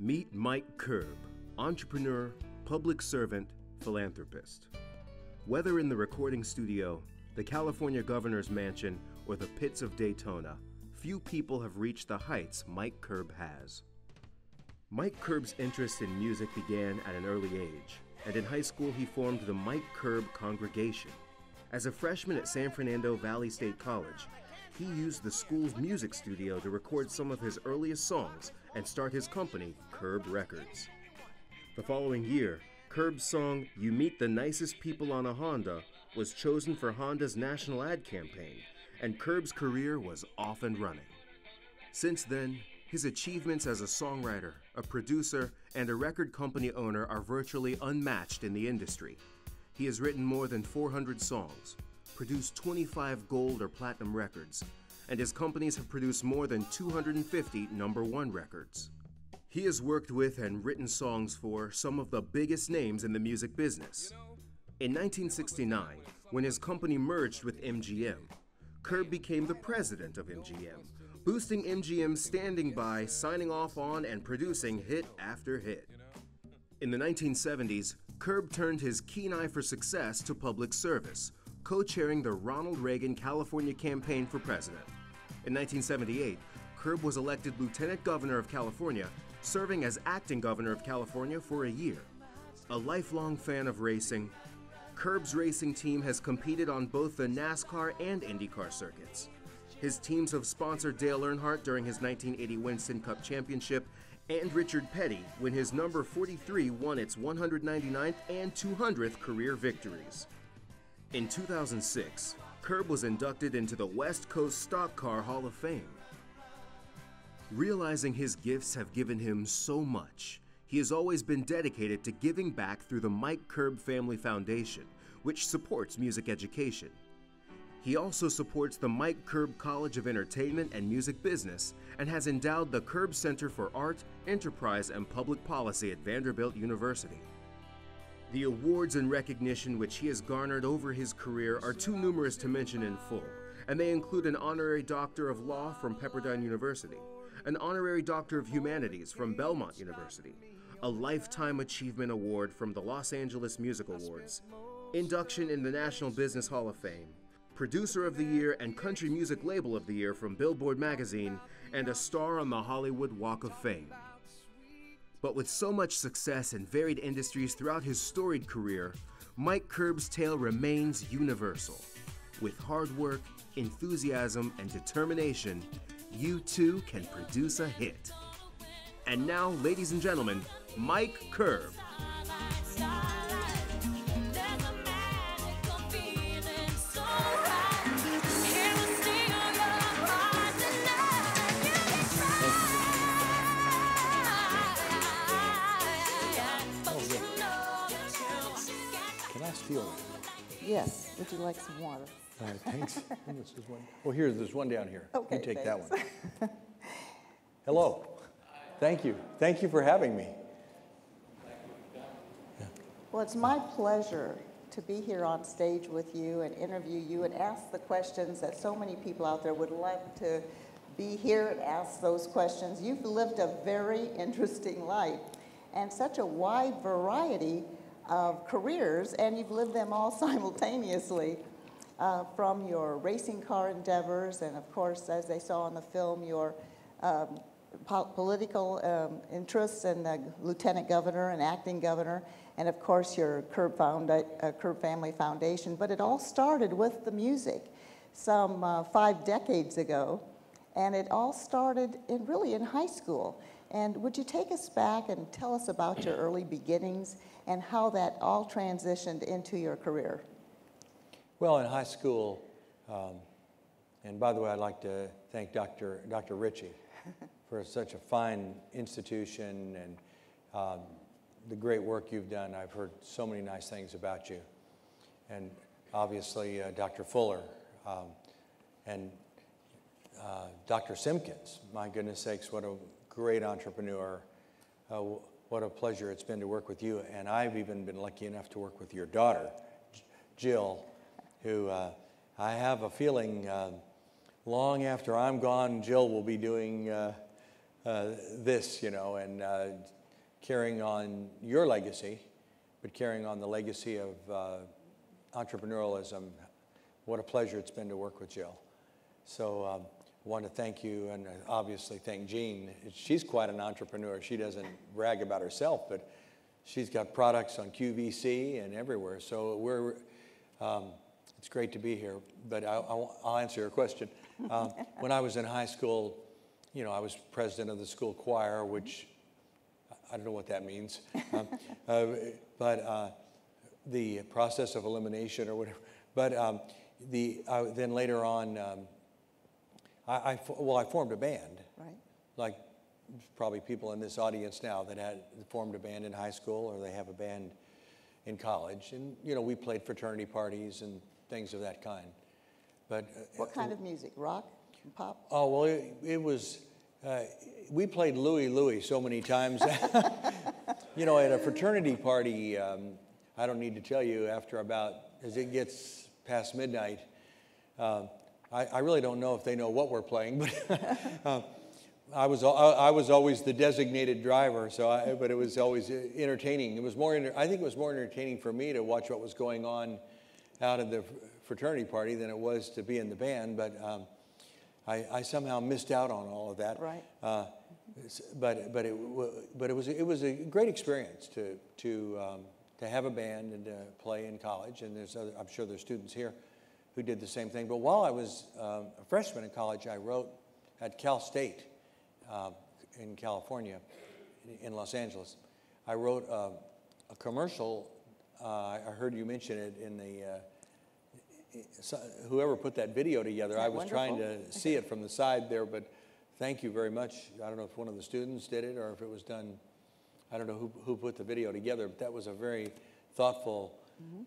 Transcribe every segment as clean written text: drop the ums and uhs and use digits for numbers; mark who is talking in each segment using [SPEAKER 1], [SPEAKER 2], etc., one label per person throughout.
[SPEAKER 1] Meet Mike Curb, entrepreneur, public servant, philanthropist. Whether in the recording studio, the California governor's mansion, or the pits of Daytona, few people have reached the heights Mike Curb has. Mike Curb's interest in music began at an early age, and in high school he formed the Mike Curb Congregation. As a freshman at San Fernando Valley State College, he used the school's music studio to record some of his earliest songs and start his company, Curb Records. The following year, Curb's song, "You Meet the Nicest People on a Honda," was chosen for Honda's national ad campaign, and Curb's career was off and running. Since then, his achievements as a songwriter, a producer, and a record company owner are virtually unmatched in the industry. He has written more than 400 songs, produced 25 gold or platinum records, and his companies have produced more than 250 #1 records. He has worked with and written songs for some of the biggest names in the music business. In 1969, when his company merged with MGM, Curb became the president of MGM, boosting MGM's standing by signing off on and producing hit after hit. In the 1970s, Curb turned his keen eye for success to public service, co-chairing the Ronald Reagan California campaign for president. In 1978, Curb was elected Lieutenant Governor of California, serving as acting governor of California for a year. A lifelong fan of racing, Curb's racing team has competed on both the NASCAR and IndyCar circuits. His teams have sponsored Dale Earnhardt during his 1980 Winston Cup Championship and Richard Petty when his number 43 won its 199th and 200th career victories. In 2006, Curb was inducted into the West Coast Stock Car Hall of Fame. Realizing his gifts have given him so much, he has always been dedicated to giving back through the Mike Curb Family Foundation, which supports music education. He also supports the Mike Curb College of Entertainment and Music Business and has endowed the Curb Center for Art, Enterprise, and Public Policy at Vanderbilt University. The awards and recognition which he has garnered over his career are too numerous to mention in full, and they include an honorary Doctor of Law from Pepperdine University, an honorary Doctor of Humanities from Belmont University, a Lifetime Achievement Award from the Los Angeles Music Awards, induction in the National Business Hall of Fame, Producer of the Year and Country Music Label of the Year from Billboard Magazine, and a star on the Hollywood Walk of Fame. But with so much success in varied industries throughout his storied career, Mike Curb's tale remains universal. With hard work, enthusiasm, and determination, you too can produce a hit. And now, ladies and gentlemen, Mike Curb.
[SPEAKER 2] Yes. Would you like some water?
[SPEAKER 3] Thanks. This is one. Oh, here, there's one down here.
[SPEAKER 2] Okay,
[SPEAKER 3] you take
[SPEAKER 2] thanks.
[SPEAKER 3] that one. Hello. Thank you. Thank you for having me. Yeah.
[SPEAKER 2] Well, it's my pleasure to be here on stage with you and interview you and ask the questions that so many people out there would like to be here and ask those questions. You've lived a very interesting life and such a wide variety of careers, and you've lived them all simultaneously, from your racing car endeavors, and of course, as they saw in the film, your political interests in the lieutenant governor and acting governor, and of course your Curb Family Foundation. But it all started with the music some 5 decades ago, and it all started really in high school. And would you take us back and tell us about your early beginnings and how that all transitioned into your career?
[SPEAKER 3] Well, in high school, and by the way, I'd like to thank Dr. Ritchie for such a fine institution and the great work you've done. I've heard so many nice things about you. And obviously, Dr. Fuller and Dr. Simpkins. My goodness sakes, what a great entrepreneur. What a pleasure it's been to work with you. And I've even been lucky enough to work with your daughter, Jill, who I have a feeling long after I'm gone, Jill will be doing this, you know, and carrying on your legacy, but carrying on the legacy of entrepreneurialism. What a pleasure it's been to work with Jill. So I want to thank you, and obviously thank Jean. She's quite an entrepreneur. She doesn't brag about herself, but she's got products on QVC and everywhere. So it's great to be here. But I'll answer your question. When I was in high school, you know, I was president of the school choir, which I don't know what that means. But the process of elimination or whatever. But then later on, I formed a band.
[SPEAKER 2] Right.
[SPEAKER 3] Like probably people in this audience now that had formed a band in high school, or they have a band in college. And, you know, we played fraternity parties and things of that kind. But
[SPEAKER 2] what kind of music? Rock and pop?
[SPEAKER 3] Oh, well, it was, we played Louie Louie so many times. You know, at a fraternity party, I don't need to tell you, after about, as it gets past midnight, I really don't know if they know what we're playing, but I was always the designated driver, but it was always entertaining. It was I think it was more entertaining for me to watch what was going on out of the fraternity party than it was to be in the band, but I somehow missed out on all of that.
[SPEAKER 2] Right.
[SPEAKER 3] But it was a great experience to have a band and to play in college, and I'm sure there's students here who did the same thing. But while I was a freshman in college, I wrote at Cal State in California, in Los Angeles. I wrote a commercial. I heard you mention it in whoever put that video together. I was trying to see it from the side there, but thank you very much. I don't know if one of the students did it or if it was done. I don't know who put the video together, but that was a very thoughtful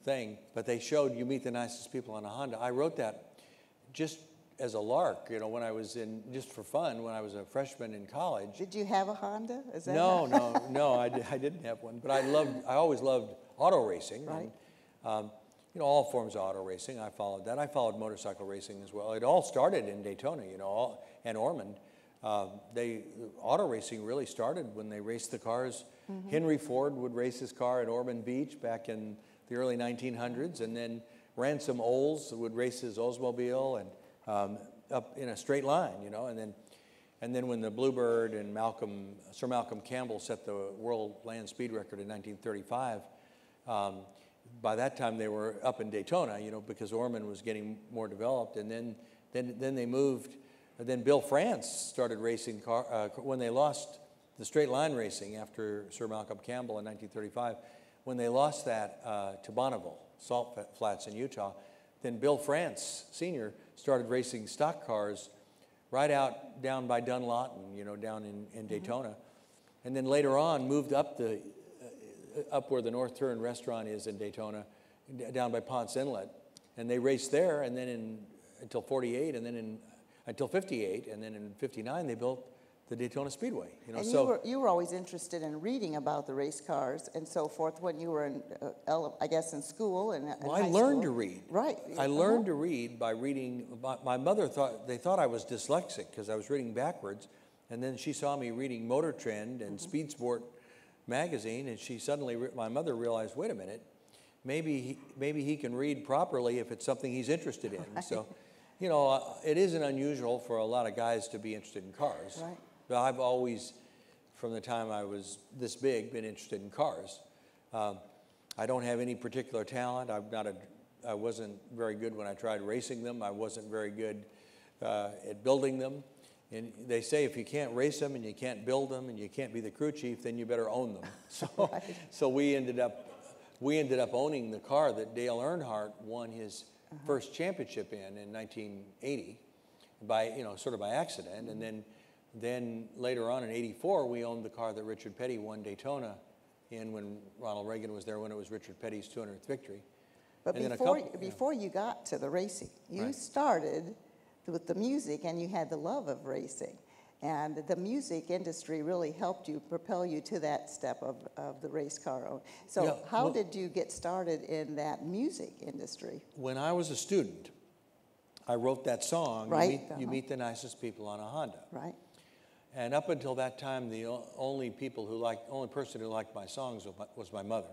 [SPEAKER 3] thing. But they showed You Meet the Nicest People on a Honda. I wrote that just as a lark, you know, when I was just for fun, when I was a freshman in college.
[SPEAKER 2] Did you have a Honda? Is that
[SPEAKER 3] No, I didn't have one. But I always loved auto racing.
[SPEAKER 2] Right.
[SPEAKER 3] And, you know, all forms of auto racing. I followed that. I followed motorcycle racing as well. It all started in Daytona, you know, and Ormond. Auto racing really started when they raced the cars. Henry Ford would race his car at Ormond Beach back in the early 1900s, and then Ransom Olds would race his Oldsmobile and up in a straight line, you know, and then when the Bluebird and Sir Malcolm Campbell set the world land speed record in 1935, by that time they were up in Daytona, you know, because Ormond was getting more developed, and then they moved. Then Bill France started racing when they lost the straight line racing after Sir Malcolm Campbell in 1935. When they lost that to Bonneville, Salt Flats in Utah, then Bill France Sr. started racing stock cars right down by Dunlawton, you know, down in Daytona. And then later on moved up where the North Turn restaurant is in Daytona, down by Ponce Inlet. And they raced there, and then until 48, and then until 58, and then in 59 they built the Daytona Speedway. You know,
[SPEAKER 2] and you were always interested in reading about the race cars and so forth when you were in, I guess, in school and
[SPEAKER 3] well, I learned to read.
[SPEAKER 2] Right.
[SPEAKER 3] I learned to read by reading. My mother thought I was dyslexic because I was reading backwards, and then she saw me reading Motor Trend and Speed Sport magazine, and my mother realized, wait a minute, maybe he can read properly if it's something he's interested in. Right. So, you know, it isn't unusual for a lot of guys to be interested in cars.
[SPEAKER 2] Right.
[SPEAKER 3] But I've always, from the time I was this big, been interested in cars. I don't have any particular talent. I wasn't very good when I tried racing them. I wasn't very good at building them. And they say if you can't race them and you can't build them and you can't be the crew chief, then you better own them. So we ended up owning the car that Dale Earnhardt won his first championship in 1980, sort of by accident, and then later on in '84 we owned the car that Richard Petty won Daytona in when Ronald Reagan was there, when it was Richard Petty's 200th victory.
[SPEAKER 2] But before you got to the racing, you started with the music and you had the love of racing. And the music industry really helped you, propel you to that step of the race car. So how did you get started in that music industry? When
[SPEAKER 3] I was a student, I wrote that song,
[SPEAKER 2] right.
[SPEAKER 3] You meet the nicest people on a Honda.
[SPEAKER 2] Right.
[SPEAKER 3] And up until that time, the only person who liked my songs was my mother.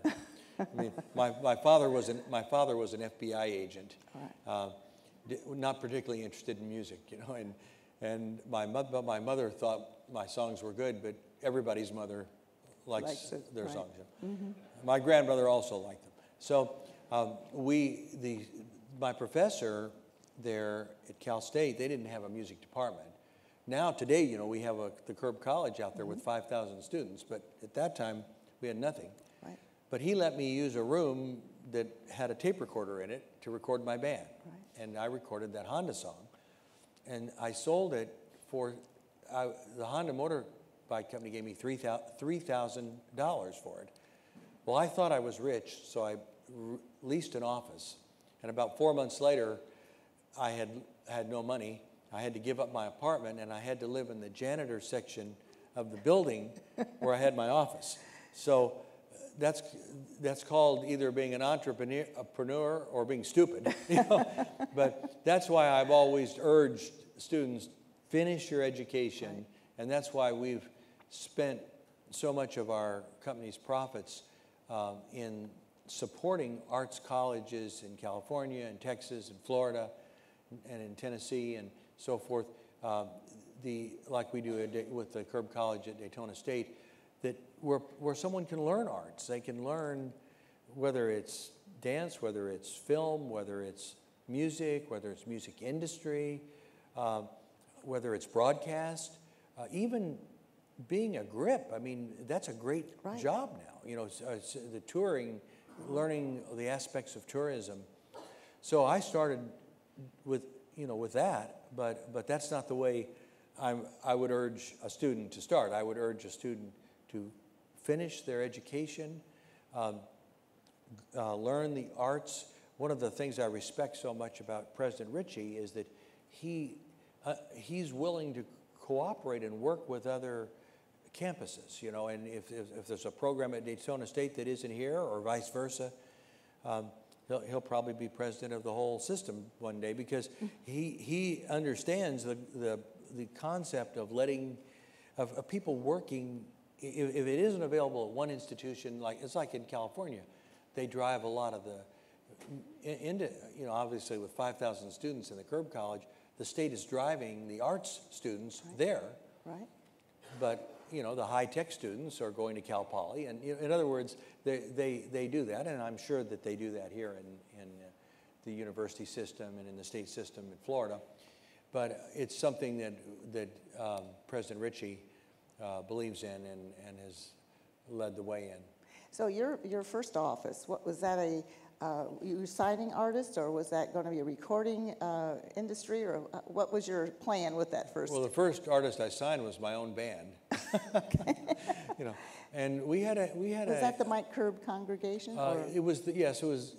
[SPEAKER 3] I mean, my father was an FBI agent, not particularly interested in music, you know. And my mother thought my songs were good, but everybody's mother likes their songs. Yeah. My grandmother also liked them. So my professor there at Cal State, they didn't have a music department. Now today, you know, we have the Curb College out there with 5,000 students, but at that time we had nothing.
[SPEAKER 2] Right.
[SPEAKER 3] But he let me use a room that had a tape recorder in it to record my band. Right. And I recorded that Honda song. And I sold it for, the Honda Motorbike Company gave me $3,000 for it. Well, I thought I was rich, so I leased an office. And about 4 months later, I had no money. I had to give up my apartment, and I had to live in the janitor section of the building where I had my office. So that's called either being an entrepreneur or being stupid. You know? But that's why I've always urged students, finish your education, and that's why we've spent so much of our company's profits in supporting arts colleges in California and Texas and Florida and in Tennessee and so forth, like we do with the Curb College at Daytona State, that where someone can learn arts. They can learn whether it's dance, whether it's film, whether it's music, whether it's music industry, whether it's broadcast, even being a grip. I mean, that's a great job now. You know, the touring, learning the aspects of tourism. So I started with that, but that's not the way I would urge a student to start. I would urge a student to finish their education, learn the arts. One of the things I respect so much about President Ritchie is that he's willing to cooperate and work with other campuses, you know, and if there's a program at Daytona State that isn't here or vice versa, he'll probably be president of the whole system one day, because he understands the concept of of people working. If it isn't available at one institution, it's like in California, they drive a lot of obviously with 5,000 students in the Curb College, the state is driving the arts students there.
[SPEAKER 2] Right.
[SPEAKER 3] But you know, the high-tech students are going to Cal Poly, and in other words, they do that, and I'm sure that they do that here in the university system and in the state system in Florida. But it's something that President Ritchie believes in and has led the way in.
[SPEAKER 2] So your first office, what was that? You were signing artists, or was that going to be a recording industry, or what was your plan with that first?
[SPEAKER 3] Well, the first artist I signed was my own band. You know, and we had
[SPEAKER 2] Was that the Mike Curb congregation?
[SPEAKER 3] It was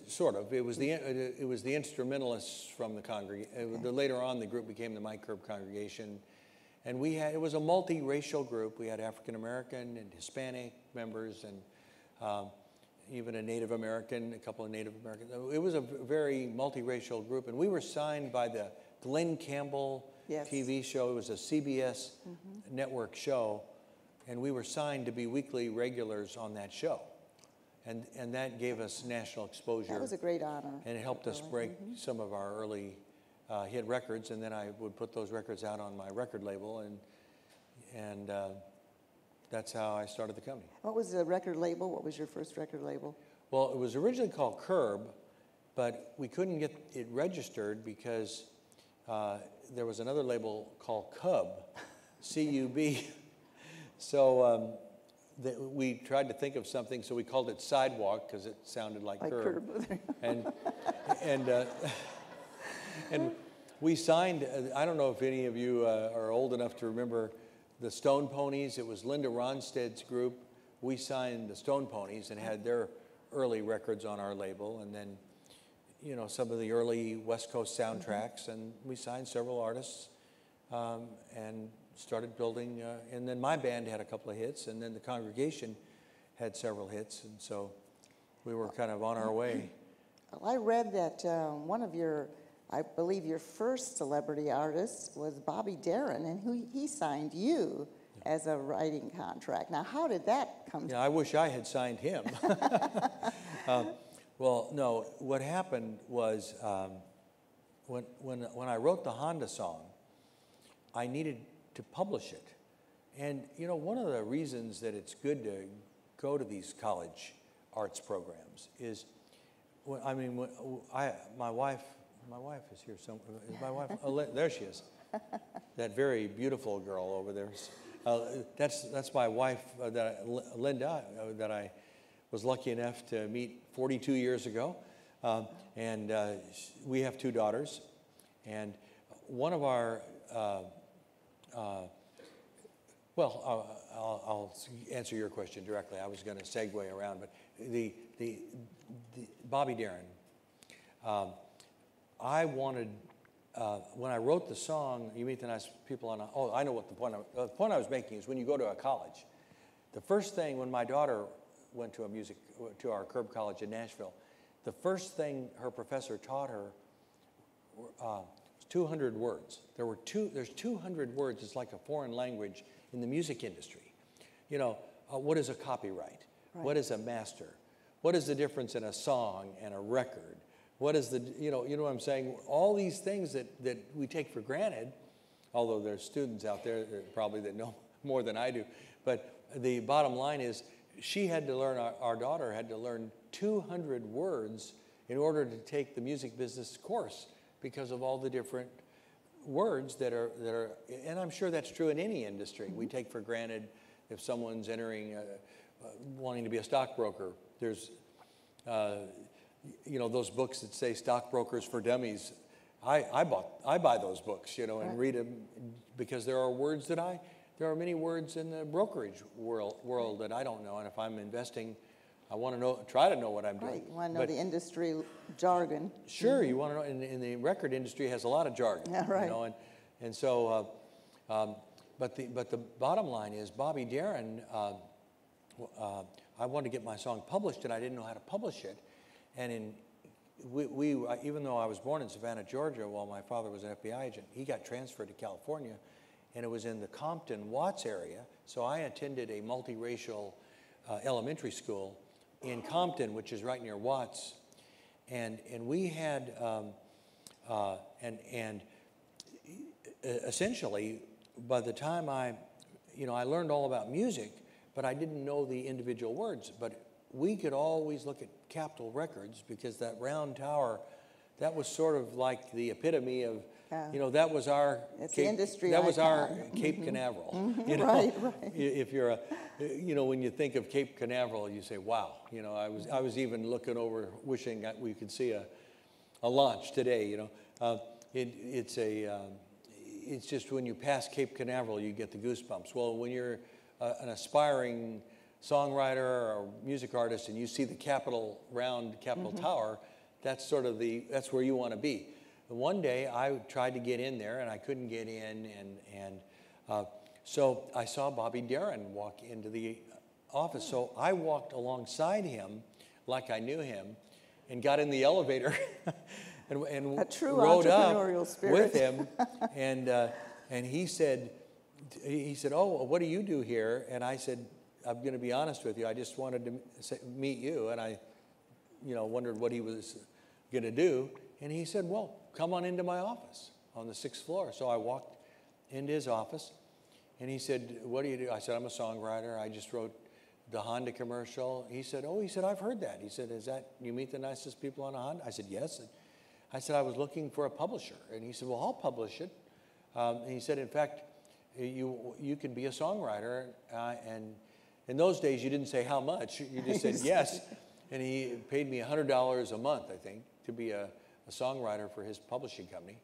[SPEAKER 3] sort of. It was the instrumentalists from the congregation. Later on, the group became the Mike Curb congregation, and it was a multiracial group. We had African American and Hispanic members, and even a Native American, a couple of Native Americans. It was a very multiracial group, and we were signed by the Glenn Campbell TV show. It was a CBS network show, and we were signed to be weekly regulars on that show. And that gave us national exposure. That
[SPEAKER 2] was a great honor.
[SPEAKER 3] And it helped us break some of our early hit records, and then I would put those records out on my record label, and that's how I started the company.
[SPEAKER 2] What was the record label? What was your first record label?
[SPEAKER 3] Well, it was originally called Curb, but we couldn't get it registered because there was another label called Cub, C-U-B. So we tried to think of something, so we called it Sidewalk because it sounded like Curb. And we signed, I don't know if any of you are old enough to remember the Stone Ponies. It was Linda Ronstedt's group. We signed the Stone Ponies and had their early records on our label, and then, you know, some of the early West Coast soundtracks, and we signed several artists and started building, and then my band had a couple of hits, and then the congregation had several hits, and so we were kind of on our way.
[SPEAKER 2] Well, I read that one of I believe your first celebrity artist was Bobby Darin, and he signed you as a writing contract. Now, how did that come
[SPEAKER 3] Yeah, I wish I had signed him. Well, no, what happened was when I wrote the Honda song, I needed to publish it. And, you know, one of the reasons that it's good to go to these college arts programs is, my wife is here somewhere. Is my wife? Oh, there she is. That very beautiful girl over there. That's my wife, Linda, that I was lucky enough to meet 42 years ago. And we have 2 daughters. And one of our, I'll answer your question directly. I was going to segue around, but the Bobby Darin. I wanted, when I wrote the song, You Meet the Nice People on I know what the point I was making is when you go to a college, the first thing, when my daughter went to our Curb College in Nashville, the first thing her professor taught her was 200 words. There's 200 words. It's like a foreign language in the music industry. You know, what is a copyright? Right. What is a master? What is the difference in a song and a record? What is you know what I'm saying? All these things that we take for granted, although there's students out there probably that know more than I do. But the bottom line is she had to learn, our daughter had to learn 200 words in order to take the music business course because of all the different words that are, and I'm sure that's true in any industry. We take for granted if someone's entering, wanting to be a stockbroker. There's, you know, those books that say Stockbrokers for Dummies. I buy those books, you know, and read them because there are words there are many words in the brokerage world that I don't know, and if I'm investing, I want to try to know what I'm doing.
[SPEAKER 2] Right, you want to know the industry jargon.
[SPEAKER 3] Sure, you want to know, and the record industry has a lot of jargon.
[SPEAKER 2] Yeah, right.
[SPEAKER 3] You know, and so, but the bottom line is Bobby Darin. I wanted to get my song published, and I didn't know how to publish it, and even though I was born in Savannah, Georgia, while my father was an FBI agent, he got transferred to California, and it was in the Compton, Watts area. So I attended a multiracial elementary school in Compton, which is right near Watts, and we had essentially by the time I learned all about music, but I didn't know the individual words. But we could always look at Capitol Records because that round tower, that was sort of like the epitome of, you know, that was our Cape Canaveral. You know?
[SPEAKER 2] Right.
[SPEAKER 3] If you're when you think of Cape Canaveral, you say, wow. You know, I was even looking over, wishing that we could see a launch today. You know, it's just when you pass Cape Canaveral, you get the goosebumps. Well, when you're an aspiring songwriter or music artist and you see the Capitol Tower, that's sort of that's where you want to be. And one day I tried to get in there and I couldn't get in, and so I saw Bobby Darin walk into the office. So I walked alongside him like I knew him and got in the elevator and
[SPEAKER 2] a true
[SPEAKER 3] rode
[SPEAKER 2] entrepreneurial
[SPEAKER 3] up
[SPEAKER 2] spirit
[SPEAKER 3] with him. And he said, oh, what do you do here? And I said, I'm going to be honest with you. I just wanted to meet you. And I, wondered what he was going to do. And he said, well, come on into my office on the 6th floor. So I walked into his office. And he said, what do you do? I said, I'm a songwriter. I just wrote the Honda commercial. He said, I've heard that. He said, is that You Meet the Nicest People on a Honda? I said, yes. And I said, I was looking for a publisher. And he said, well, I'll publish it. And he said, in fact, you can be a songwriter. And in those days, you didn't say how much. You just said yes. And he paid me $100 a month, I think, to be a songwriter for his publishing company.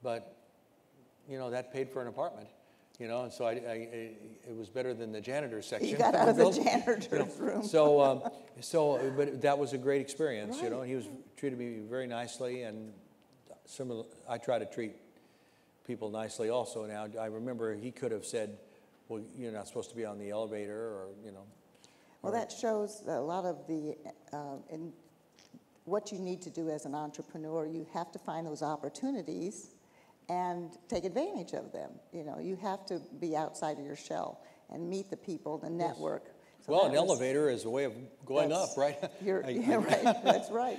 [SPEAKER 3] But, that paid for an apartment. And so it was better than the janitor's section.
[SPEAKER 2] You got out of the janitor's room.
[SPEAKER 3] But that was a great experience,
[SPEAKER 2] right.
[SPEAKER 3] And he treated me very nicely, and I try to treat people nicely also now. I remember he could have said, well, you're not supposed to be on the elevator, or,
[SPEAKER 2] Well, that shows a lot of in what you need to do as an entrepreneur. You have to find those opportunities and take advantage of them. You know, you have to be outside of your shell and meet the people, the network. So
[SPEAKER 3] well, an elevator is a way of going up, right?
[SPEAKER 2] Yeah, right. That's right.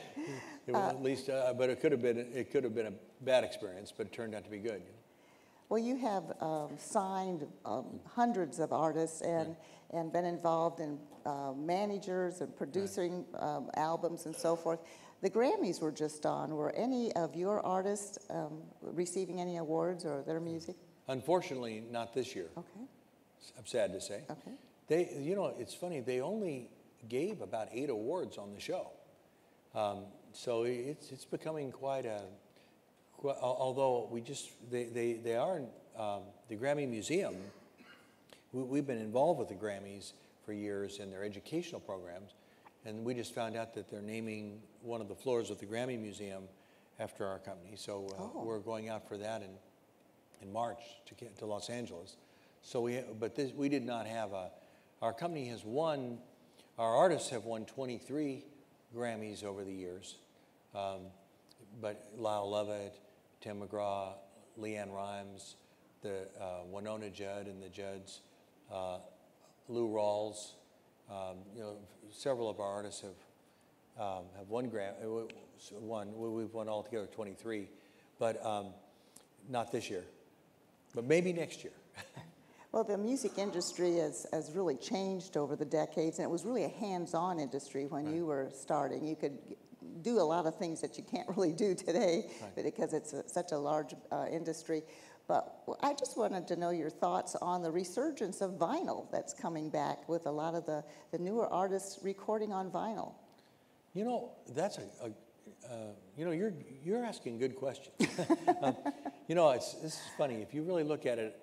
[SPEAKER 3] At least, but it could have been a bad experience, but it turned out to be good. You know?
[SPEAKER 2] Well, you have signed hundreds of artists and been involved in managers and producing albums and so forth. The Grammys were just on. Were any of your artists receiving any awards or their music?
[SPEAKER 3] Unfortunately, not this year.
[SPEAKER 2] Okay.
[SPEAKER 3] I'm sad to say.
[SPEAKER 2] Okay.
[SPEAKER 3] They, you know, it's funny. They only gave about 8 awards on the show, so it's becoming quite a. Although they are the Grammy Museum. We've been involved with the Grammys for years in their educational programs, and we just found out that they're naming one of the floors of the Grammy Museum after our company. So we're going out for that in March to get to Los Angeles. So we did not have our company has won, our artists have won 23 Grammys over the years, but Lyle Lovett, Tim McGraw, Leanne Rimes, the Winona Judd and the Judds, Lou Rawls, you know, several of our artists have won Grammy. We've won altogether 23, but not this year, but maybe next year.
[SPEAKER 2] Well, the music industry has really changed over the decades, and it was really a hands-on industry when you were starting. You could do a lot of things that you can't really do today because it's such a large industry. But I just wanted to know your thoughts on the resurgence of vinyl that's coming back with a lot of the newer artists recording on vinyl. You know,
[SPEAKER 3] that's you know, you're asking good questions. You know, this is funny. If you really look at it,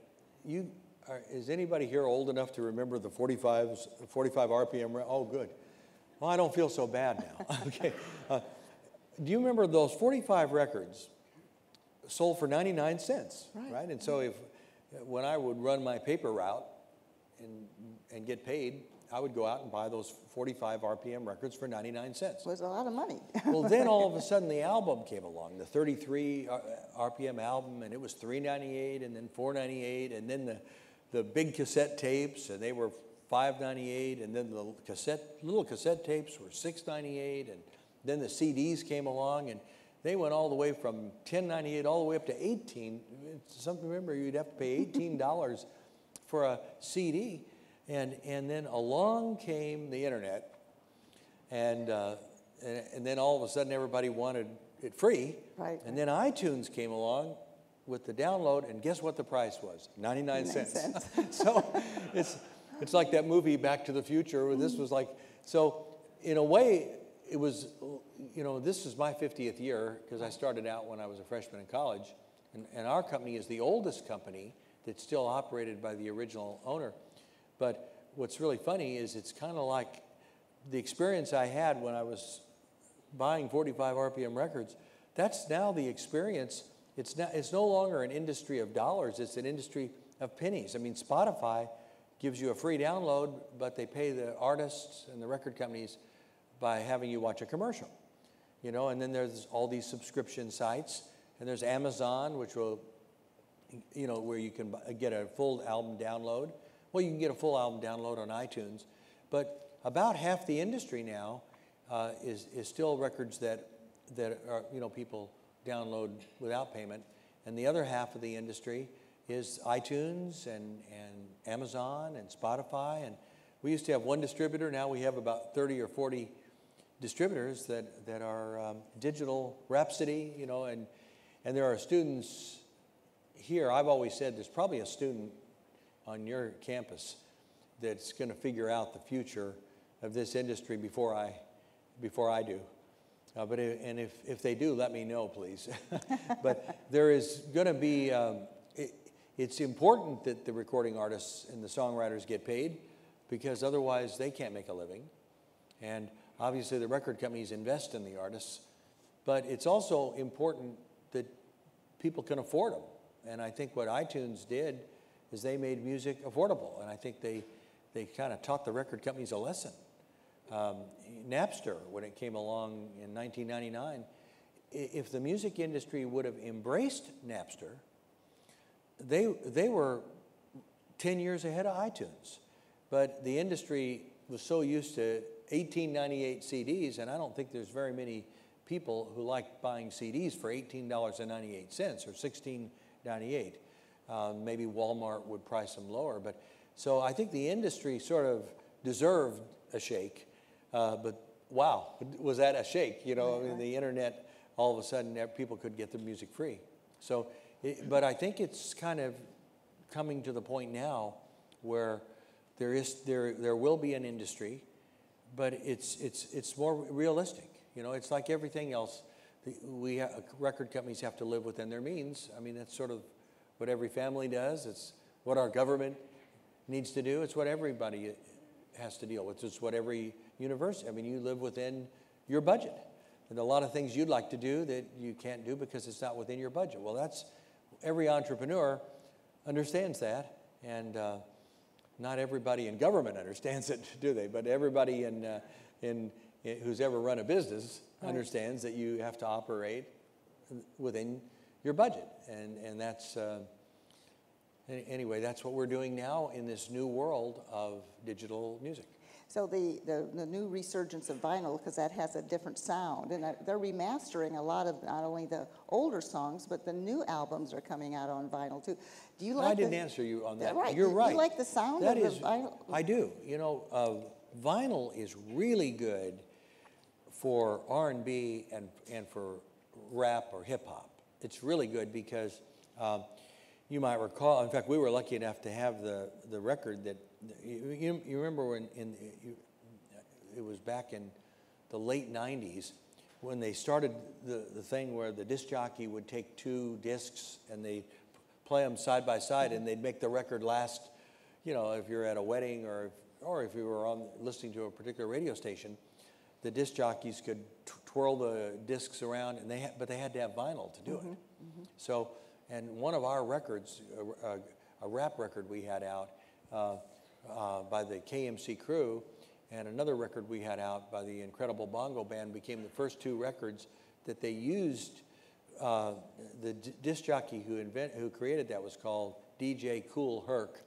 [SPEAKER 3] is anybody here old enough to remember the 45 RPM? Oh, good. Well, I don't feel so bad now. Okay. Do you remember those 45 records sold for 99 cents, right? And so when I would run my paper route and get paid, I would go out and buy those 45 RPM records for 99 cents.
[SPEAKER 2] It was a lot of money.
[SPEAKER 3] Well, then all of a sudden the album came along, the 33 RPM album, and it was $3.98 and then $4.98, and then the big cassette tapes, and they were $5.98, and then the little cassette tapes were $6.98, and then the CDs came along, and they went all the way from $10.98 all the way up to $18. Remember, you'd have to pay $18 for a CD, and then along came the internet, and then all of a sudden everybody wanted it free, and then iTunes came along with the download, and guess what the price was? 99 cents. So it's like that movie Back to the Future, where this was like, so in a way, it was, you know, this is my 50th year, because I started out when I was a freshman in college, and our company is the oldest company that's still operated by the original owner. But what's really funny is it's kind of like the experience I had when I was buying 45 RPM records. That's now the experience. It's no longer an industry of dollars, it's an industry of pennies. I mean, Spotify gives you a free download, but they pay the artists and the record companies by having you watch a commercial, you know, and then there's all these subscription sites, and there's Amazon, which will, you know, where you can get a full album download. Well, you can get a full album download on iTunes, but about half the industry now is still records that are, you know, people download without payment, and the other half of the industry is iTunes and Amazon and Spotify. And we used to have one distributor. Now we have about 30 or 40 distributors that are digital Rhapsody, you know, and there are students here. I've always said there's probably a student on your campus that's going to figure out the future of this industry before I do. But if they do, let me know, please. But there is going to be, it's important that the recording artists and the songwriters get paid, because otherwise they can't make a living. And obviously the record companies invest in the artists, but it's also important that people can afford them. And I think what iTunes did is they made music affordable, and I think they kind of taught the record companies a lesson. Napster, when it came along in 1999, if the music industry would have embraced Napster they were 10 years ahead of iTunes. But the industry was so used to $18.98 CDs, and I don't think there's very many people who like buying CDs for $18.98 or $16.98. Maybe Walmart would price them lower. But so I think the industry sort of deserved a shake. But wow, was that a shake? You know, I mean, the internet, all of a sudden, people could get their music free. So, but I think it's kind of coming to the point now where there will be an industry, but it's more realistic. You know, it's like everything else. Record companies have to live within their means. I mean, that's sort of what every family does. It's what our government needs to do. It's what everybody has to deal with. It's what every university. I mean, you live within your budget. And a lot of things you'd like to do that you can't do because it's not within your budget. Well, that's every entrepreneur understands that, and not everybody in government understands it, do they? But everybody in who's ever run a business understands that you have to operate within your budget, and that's anyway. That's what we're doing now in this new world of digital music.
[SPEAKER 2] So the new Resurgence of Vinyl, because that has a different sound, and they're remastering a lot of not only the older songs, but the new albums are coming out on vinyl too. Do you like?
[SPEAKER 3] I didn't answer you on that.
[SPEAKER 2] Right.
[SPEAKER 3] You're right.
[SPEAKER 2] You like the sound of the vinyl?
[SPEAKER 3] I do. You know, vinyl is really good for R&B and for rap or hip hop. It's really good because you might recall. In fact, we were lucky enough to have the record that. You remember when it was back in the late 90s when they started the thing where the disc jockey would take two discs and they'd play them side by side and they'd make the record last, you know, if you're at a wedding or if you were listening to a particular radio station, the disc jockeys could twirl the discs around, and but they had to have vinyl to do it. Mm-hmm. So, and one of our records, a rap record we had out, by the KMC Crew, and another record we had out by the Incredible Bongo Band became the first two records that they used. The disc jockey who created that was called DJ Kool Herc,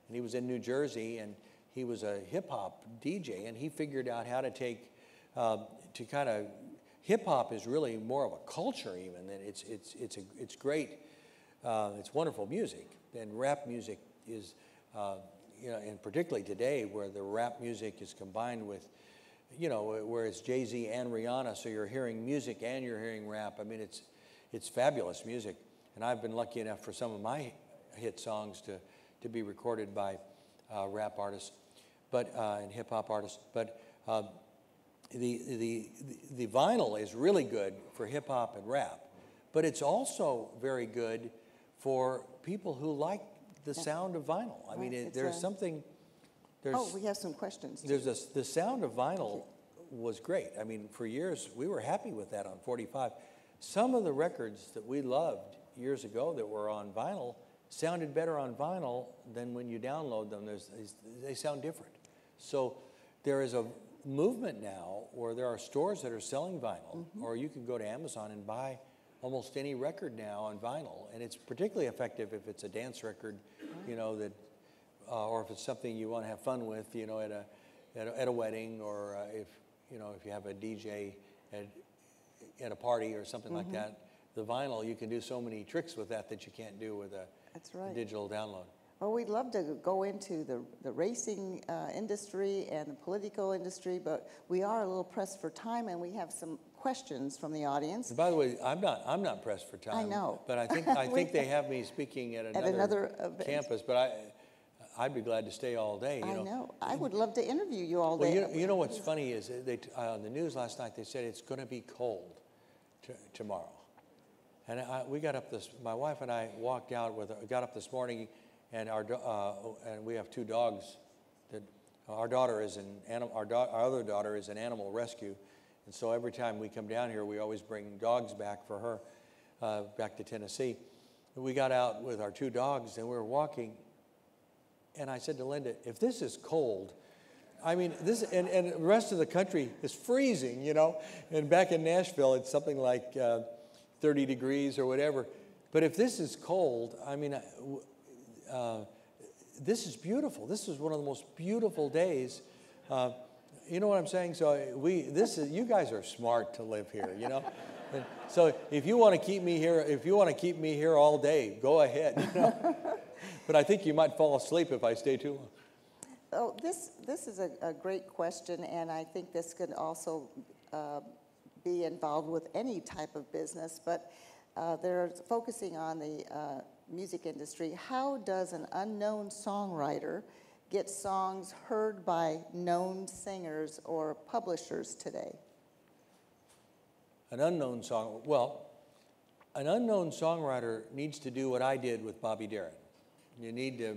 [SPEAKER 3] and he was in New Jersey, and he was a hip hop DJ, and he figured out how to take to kind of hip hop is really more of a culture even, and it's great, it's wonderful music, and rap music is. You know, and particularly today, where the rap music is combined with, you know, where it's Jay-Z and Rihanna, so you're hearing music and you're hearing rap. I mean, it's fabulous music, and I've been lucky enough for some of my hit songs to be recorded by rap artists, and hip hop artists. But the vinyl is really good for hip hop and rap, but it's also very good for people who like the sound of vinyl. I mean, there's something.
[SPEAKER 2] We have some questions.
[SPEAKER 3] The sound of vinyl was great. I mean, for years we were happy with that on 45. Some of the records that we loved years ago that were on vinyl sounded better on vinyl than when you download them. They sound different. So there is a movement now where there are stores that are selling vinyl, or you can go to Amazon and buy almost any record now on vinyl, and it's particularly effective if it's a dance record, you know, that, or if it's something you want to have fun with, you know, at a wedding, or if you have a DJ at a party or something like that. The vinyl, you can do so many tricks with that you can't do with a digital download.
[SPEAKER 2] Well, we'd love to go into the racing industry and the political industry, but we are a little pressed for time, and we have some questions from the audience.
[SPEAKER 3] And by the way, I'm not pressed for time.
[SPEAKER 2] I know,
[SPEAKER 3] but I think they have me speaking at another campus. But I'd be glad to stay all day. You know?
[SPEAKER 2] I know. I would love to interview you all day.
[SPEAKER 3] You know what's funny is on the news last night they said it's going to be cold tomorrow, and we got up my wife and I got up this morning. And and we have two dogs. Our other daughter is in animal rescue, and so every time we come down here, we always bring dogs back for her, back to Tennessee. And we got out with our two dogs, and we were walking. And I said to Linda, "If this is cold, I mean this, and the rest of the country is freezing, you know. And back in Nashville, it's something like 30 degrees or whatever." But if this is cold, I mean, this is beautiful. This is one of the most beautiful days. You know what I'm saying? So you guys are smart to live here, you know? And so if you want to keep me here, all day, go ahead. You know? But I think you might fall asleep if I stay too long.
[SPEAKER 2] Oh, this is a great question, and I think this could also be involved with any type of business, but they're focusing on the music industry. How does an unknown songwriter get songs heard by known singers or publishers today?
[SPEAKER 3] An unknown songwriter needs to do what I did with Bobby Darin. You need to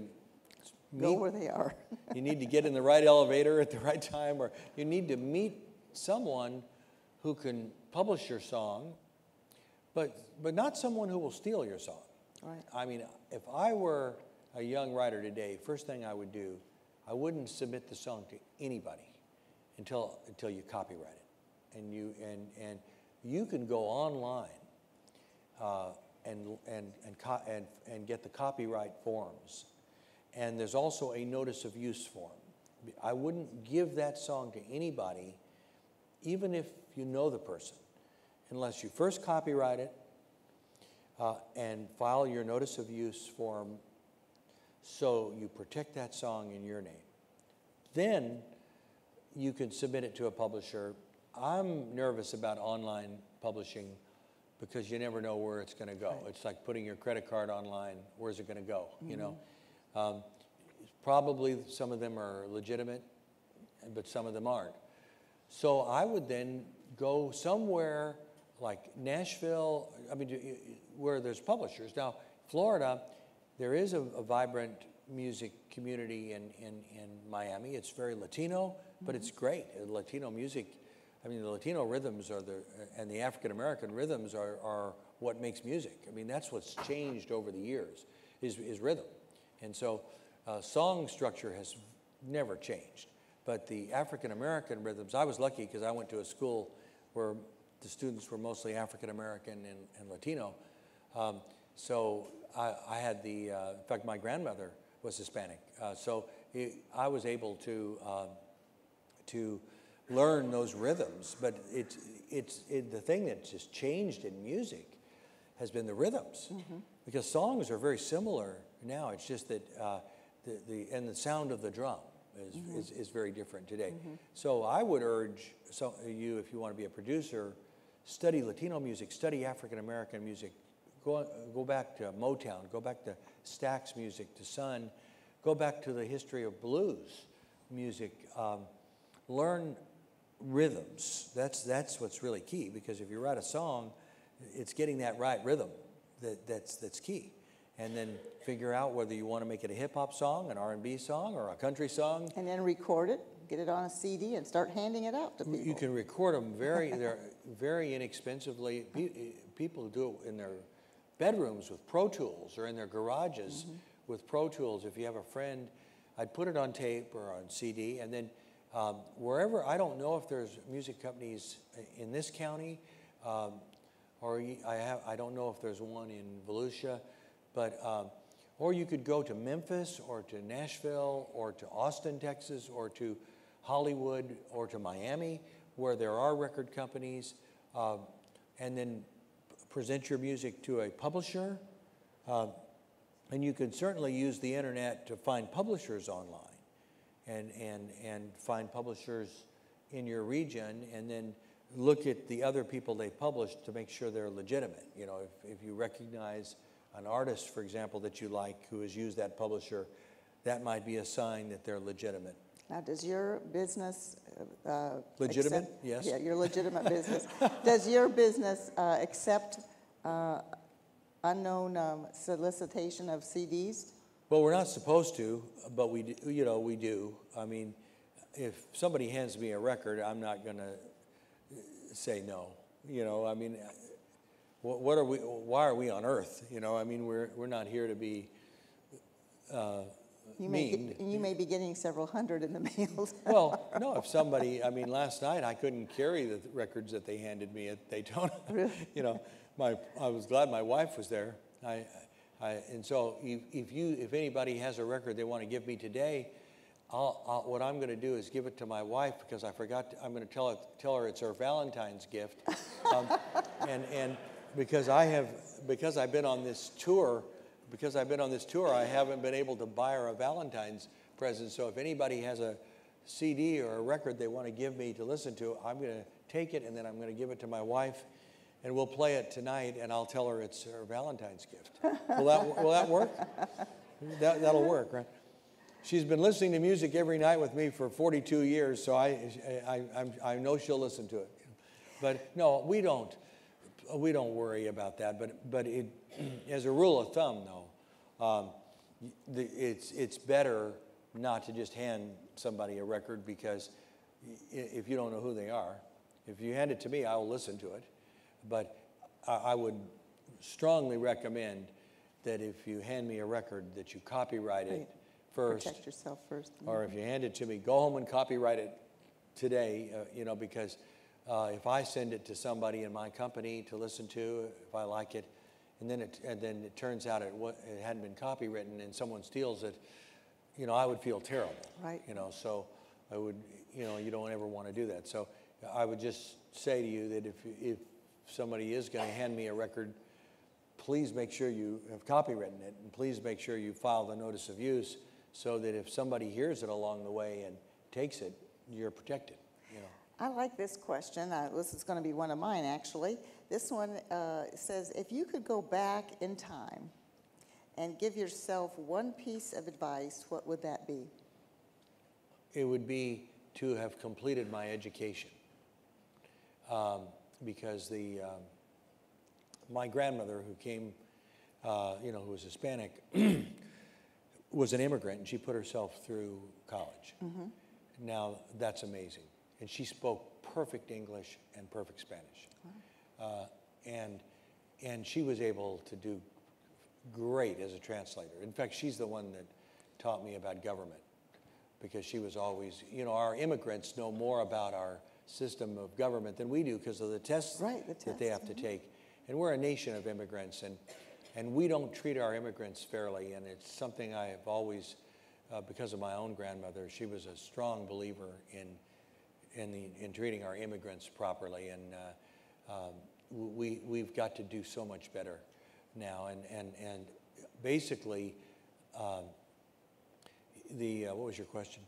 [SPEAKER 2] go where they are.
[SPEAKER 3] You need to get in the right elevator at the right time, or you need to meet someone who can publish your song, but not someone who will steal your song.
[SPEAKER 2] Right.
[SPEAKER 3] I mean, if I were a young writer today, first thing I would do, I wouldn't submit the song to anybody until you copyright it, and you can go online and get the copyright forms. And there's also a notice of use form. I wouldn't give that song to anybody, even if you know the person, unless you first copyright it and file your notice of use form so you protect that song in your name. Then you can submit it to a publisher. I'm nervous about online publishing because you never know where it's going to go. Right. It's like putting your credit card online. Where's it going to go? Mm-hmm. You know, probably some of them are legitimate, but some of them aren't. So I would then go somewhere like Nashville, where there's publishers. Now, Florida, there is a vibrant music community in Miami. It's very Latino, but it's great. Latino music, the Latino rhythms and the African American rhythms are what makes music. That's what's changed over the years, is rhythm. And so song structure has never changed. But the African American rhythms, I was lucky because I went to a school where the students were mostly African American and Latino. So I had in fact, my grandmother was Hispanic. So I was able to learn those rhythms. But the thing that's just changed in music has been the rhythms. Mm-hmm. Because songs are very similar now. It's just that the sound of the drum is very different today. Mm-hmm. So I would urge you, if you want to be a producer, study Latino music, study African American music, go back to Motown, go back to Stax music, to Sun, go back to the history of blues music, learn rhythms. That's what's really key, because if you write a song, it's getting that right rhythm that's key. And then figure out whether you want to make it a hip-hop song, an R&B song, or a country song.
[SPEAKER 2] And then record it, get it on a CD, and start handing it out to people.
[SPEAKER 3] You can record them they're very inexpensively. People do it in their bedrooms with Pro Tools, or in their garages with Pro Tools. If you have a friend, I'd put it on tape or on CD, and then wherever, I don't know if there's music companies in this county, or I don't know if there's one in Volusia, but or you could go to Memphis, or to Nashville, or to Austin, Texas, or to Hollywood, or to Miami, where there are record companies, and then present your music to a publisher. And you can certainly use the internet to find publishers online, and find publishers in your region, and then look at the other people they published to make sure they're legitimate. You know, if you recognize an artist, for example, that you like who has used that publisher, that might be a sign that they're legitimate.
[SPEAKER 2] Now, does your business
[SPEAKER 3] legitimate? Yes.
[SPEAKER 2] Yeah, your legitimate business. Does your business accept unknown solicitation of CDs?
[SPEAKER 3] Well, we're not supposed to, but we do. You know, we do. If somebody hands me a record, I'm not going to say no. You know, what are we? Why are we on Earth? You know, we're not here to be mean.
[SPEAKER 2] You may be getting several hundred in the mail.
[SPEAKER 3] Well, no. If somebody, last night I couldn't carry the records that they handed me at Daytona.
[SPEAKER 2] Really?
[SPEAKER 3] You know, I was glad my wife was there. And so if anybody has a record they want to give me today, what I'm going to do is give it to my wife, because I forgot. I'm going to tell her it's her Valentine's gift, and because I've been on this tour, I haven't been able to buy her a Valentine's present. So if anybody has a CD or a record they want to give me to listen to, I'm going to take it and then I'm going to give it to my wife, and we'll play it tonight, and I'll tell her it's her Valentine's gift. Will that work? That'll work, right? She's been listening to music every night with me for 42 years, so I know she'll listen to it. But no, we don't worry about that. But as a rule of thumb, though, it's better not to just hand somebody a record, because if you don't know who they are, if you hand it to me, I will listen to it. But I would strongly recommend that if you hand me a record, that you copyright it first.
[SPEAKER 2] Protect yourself first.
[SPEAKER 3] Or if you hand it to me, go home and copyright it today, because if I send it to somebody in my company to listen to, if I like it, and then it turns out it hadn't been copywritten and someone steals it, I would feel terrible.
[SPEAKER 2] Right.
[SPEAKER 3] So I would, you don't ever want to do that. So I would just say to you that if somebody is going to hand me a record, please make sure you have copywritten it, and please make sure you file the notice of use, so that if somebody hears it along the way and takes it, you're protected.
[SPEAKER 2] I like this question. This is going to be one of mine, actually. This one says, if you could go back in time and give yourself one piece of advice, what would that be?
[SPEAKER 3] It would be to have completed my education. Because my grandmother, who came, who was Hispanic, was an immigrant, and she put herself through college. Mm-hmm. Now, that's amazing. And she spoke perfect English and perfect Spanish. Wow. And she was able to do great as a translator. In fact, she's the one that taught me about government, because she was always, our immigrants know more about our system of government than we do, because of the tests, that they have to take. And we're a nation of immigrants, and we don't treat our immigrants fairly, and it's something I have always, because of my own grandmother, she was a strong believer in treating our immigrants properly, and we've got to do so much better now. And basically, what was your question?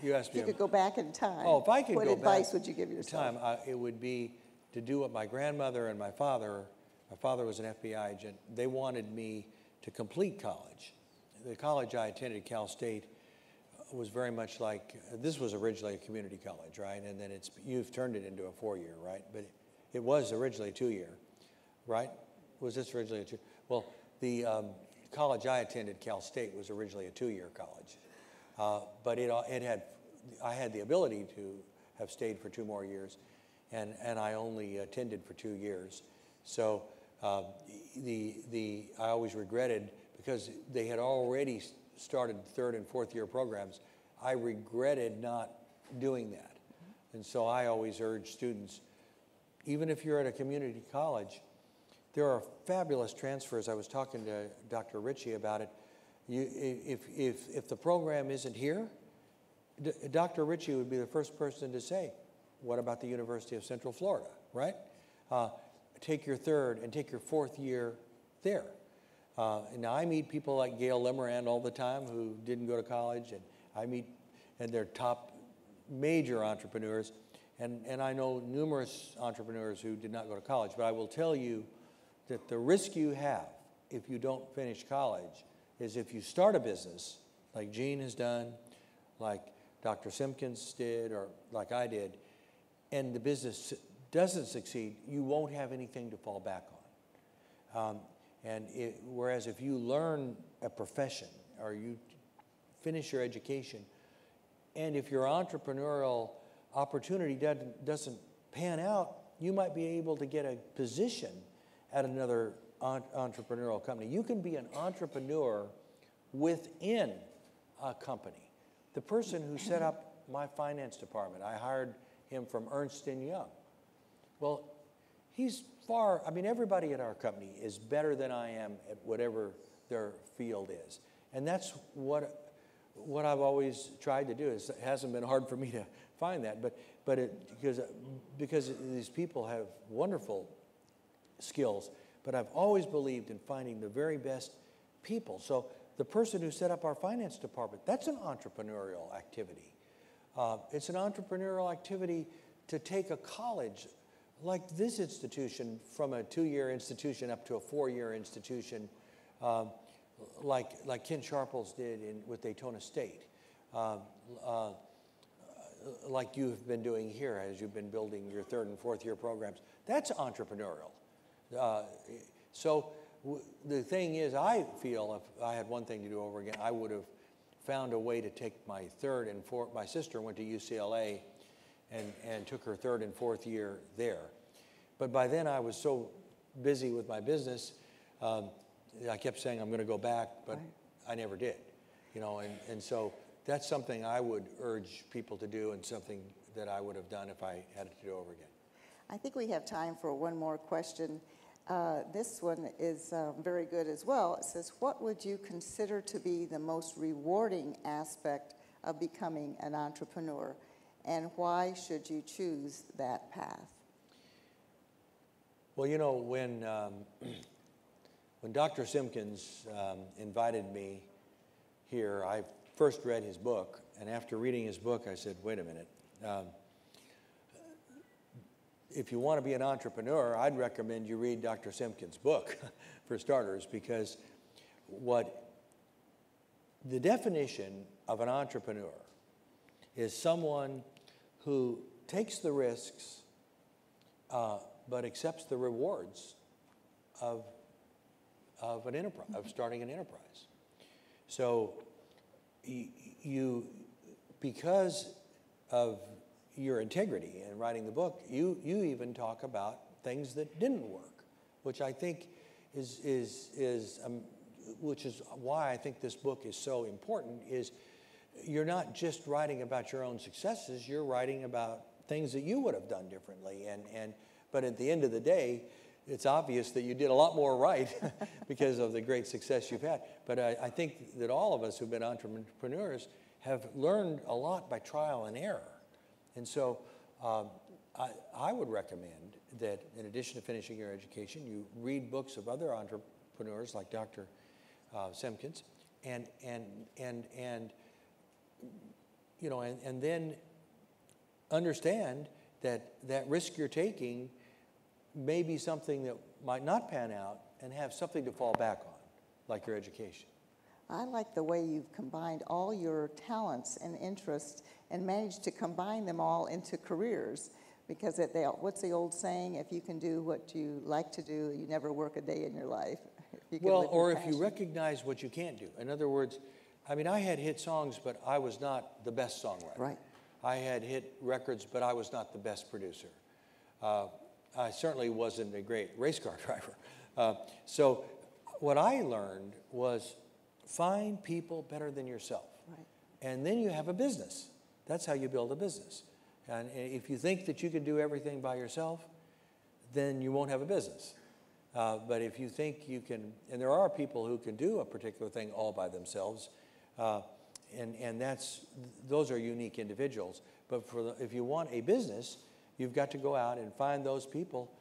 [SPEAKER 3] You asked me.
[SPEAKER 2] If you could go back in time.
[SPEAKER 3] Oh, if I could
[SPEAKER 2] what
[SPEAKER 3] go
[SPEAKER 2] advice
[SPEAKER 3] back
[SPEAKER 2] would you give yourself?
[SPEAKER 3] it would be to do what my grandmother and my father was an FBI agent. They wanted me to complete college. The college I attended, Cal State, was very much like, this was originally a community college, right? And then you've turned it into a 4-year, right? But it was originally a 2-year, right? Was this originally a 2? Well, the college I attended, Cal State, was originally a 2-year college. But I had the ability to have stayed for 2 more years, and I only attended for 2 years. So I always regretted, because they had already started 3rd and 4th year programs, I regretted not doing that. And so I always urge students, even if you're at a community college, there are fabulous transfers. I was talking to Dr. Ritchie about it. If the program isn't here, Dr. Ritchie would be the first person to say, what about the University of Central Florida, right? Take your 3rd and take your 4th year there. Now, I meet people like Gail Lemerand all the time who didn't go to college, and they're top major entrepreneurs, and I know numerous entrepreneurs who did not go to college. But I will tell you that the risk you have if you don't finish college is, if you start a business like Gene has done, like Dr. Simpkins did, or like I did, and the business doesn't succeed, you won't have anything to fall back on. Whereas if you learn a profession, or you finish your education, and if your entrepreneurial opportunity doesn't pan out, you might be able to get a position at another entrepreneurial company. You can be an entrepreneur within a company. The person who set up my finance department, I hired him from Ernst & Young. Well, he's far, I mean, everybody at our company is better than I am at whatever their field is. And that's what I've always tried to do. It hasn't been hard for me to find that, because these people have wonderful skills, but I've always believed in finding the very best people. So the person who set up our finance department, that's an entrepreneurial activity. It's an entrepreneurial activity to take a college like this institution from a 2-year institution up to a 4-year institution, like Ken Sharples did with Daytona State, like you've been doing here as you've been building your 3rd and 4th year programs. That's entrepreneurial. The thing is, I feel if I had one thing to do over again, I would have found a way to take my 3rd and 4th. My sister went to UCLA and took her 3rd and 4th year there. But by then I was so busy with my business, I kept saying I'm going to go back, but I never did. You know, and so that's something I would urge people to do, and something that I would have done if I had it to do over again.
[SPEAKER 2] I think we have time for one more question. This one is very good as well. It says, what would you consider to be the most rewarding aspect of becoming an entrepreneur, and why should you choose that path?
[SPEAKER 3] Well, you know, when Dr. Simpkins invited me here, I first read his book, and after reading his book, I said, wait a minute. If you want to be an entrepreneur, I'd recommend you read Dr. Simpkins' book, for starters, because the definition of an entrepreneur is someone who takes the risks but accepts the rewards of an enterprise, of starting an enterprise. So because of your integrity in writing the book, you even talk about things that didn't work, which I think which is why I think this book is so important. Is you're not just writing about your own successes, you're writing about things that you would have done differently, but at the end of the day, it's obvious that you did a lot more right because of the great success you've had. But I think that all of us who've been entrepreneurs have learned a lot by trial and error. And so I would recommend that in addition to finishing your education, you read books of other entrepreneurs like Dr. Simpkins, and then understand that risk you're taking may be something that might not pan out, and have something to fall back on, like your education.
[SPEAKER 2] I like the way you've combined all your talents and interests and managed to combine them all into careers, because what's the old saying? If you can do what you like to do, you never work a day in your life.
[SPEAKER 3] Well, or if you recognize what you can't do. In other words, I mean, I had hit songs, but I was not the best songwriter.
[SPEAKER 2] Right.
[SPEAKER 3] I had hit records, but I was not the best producer. I certainly wasn't a great race car driver. So what I learned was find people better than yourself.
[SPEAKER 2] Right.
[SPEAKER 3] And then you have a business. That's how you build a business. And if you think that you can do everything by yourself, then you won't have a business. But if you think you can, and there are people who can do a particular thing all by themselves, and those are unique individuals. But if you want a business, you've got to go out and find those people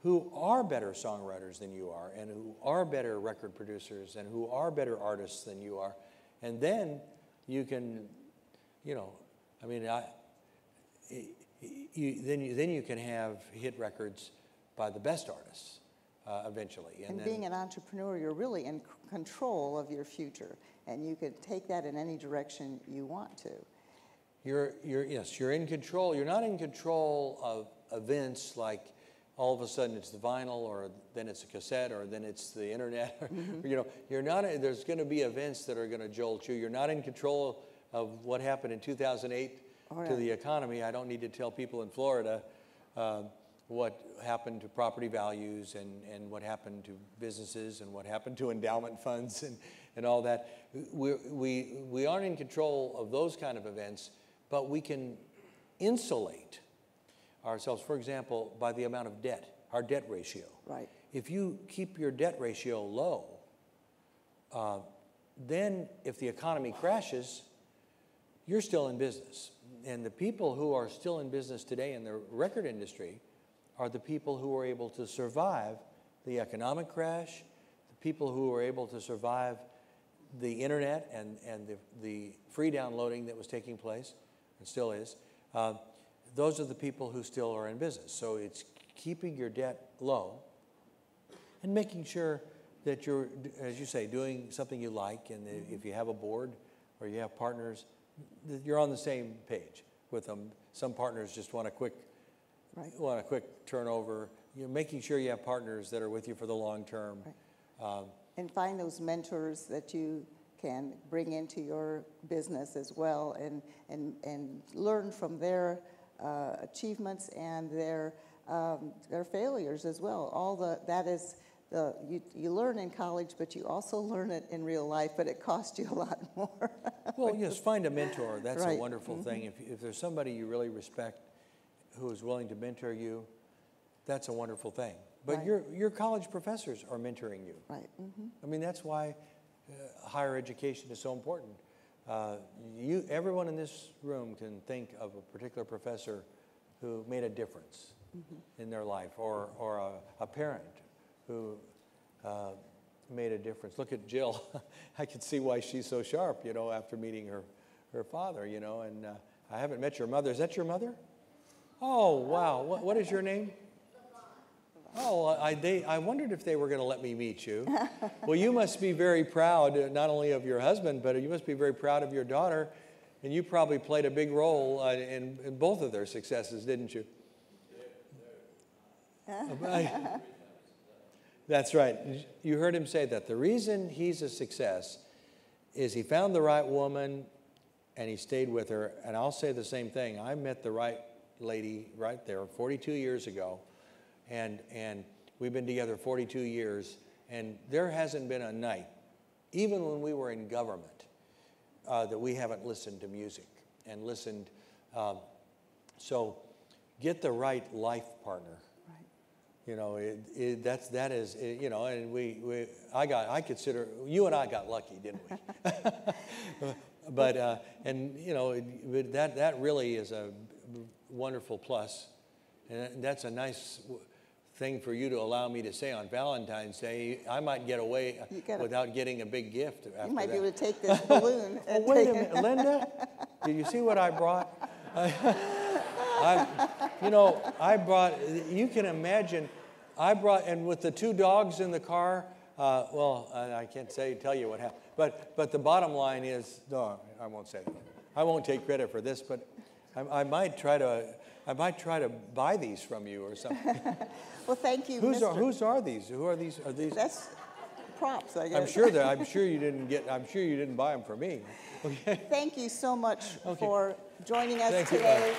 [SPEAKER 3] who are better songwriters than you are, and who are better record producers, and who are better artists than you are. And then you can, then you can have hit records by the best artists eventually.
[SPEAKER 2] And being an entrepreneur, you're really in control of your future, and you could take that in any direction you want to. You're in control. You're not in control of events like all of a sudden it's the vinyl, or then it's a cassette, or then it's the internet. Mm-hmm.
[SPEAKER 3] You're not. There's going to be events that are going to jolt you. You're not in control of what happened in 2008 to the economy. I don't need to tell people in Florida what happened to property values, and what happened to businesses, and what happened to endowment funds, and all that. We aren't in control of those kind of events, but we can insulate ourselves, for example, by the amount of debt our debt ratio.
[SPEAKER 2] Right.
[SPEAKER 3] If you keep your debt ratio low, then if the economy crashes, you're still in business. And the people who are still in business today in the record industry are the people who were able to survive the economic crash, the people who were able to survive the internet and the free downloading that was taking place, and still is. Those are the people who still are in business. So it's keeping your debt low and making sure that you're, as you say, doing something you like, and if you have a board or you have partners, that you're on the same page with them. Some partners just want a quick turnover. You're making sure you have partners that are with you for the long term.
[SPEAKER 2] Right. And find those mentors that you can bring into your business as well, and learn from their achievements and their failures as well. You learn in college, but you also learn it in real life, but it costs you a lot more.
[SPEAKER 3] Well, yes, find a mentor. That's
[SPEAKER 2] right.
[SPEAKER 3] a wonderful thing. If there's somebody you really respect who is willing to mentor you, that's a wonderful thing. But
[SPEAKER 2] right.
[SPEAKER 3] your college professors are mentoring you.
[SPEAKER 2] Right.
[SPEAKER 3] I mean, that's why higher education is so important. Everyone in this room can think of a particular professor who made a difference in their life, or a parent who made a difference. Look at Jill. I can see why she's so sharp, after meeting her father, and I haven't met your mother. Is that your mother? Oh, wow. What is your name? Oh, I wondered if they were going to let me meet you. Well, you must be very proud, not only of your husband, but you must be very proud of your daughter, and you probably played a big role in both of their successes, didn't you? That's right. You heard him say that. The reason he's a success is he found the right woman and he stayed with her. And I'll say the same thing. I met the right lady right there 42 years ago. And we've been together 42 years. And there hasn't been a night, even when we were in government, that we haven't listened to music and listened. So get the right life partner. That is, and I consider, you and I got lucky, didn't we? But that really is a wonderful plus. And that's a nice thing for you to allow me to say on Valentine's Day. I might get away without getting a big gift after that.
[SPEAKER 2] You might be able to take this balloon.
[SPEAKER 3] Oh, wait a minute, Linda, did you see what I brought? I brought, you can imagine, and with the two dogs in the car, I can't tell you what happened. But the bottom line is, no, I won't say that. I won't take credit for this, but I might try to buy these from you or something.
[SPEAKER 2] Well, thank you,
[SPEAKER 3] Whose are these? Who are these? Are these?
[SPEAKER 2] That's props, I guess.
[SPEAKER 3] I'm sure you didn't buy them for me. Okay.
[SPEAKER 2] Thank you so much for joining us today.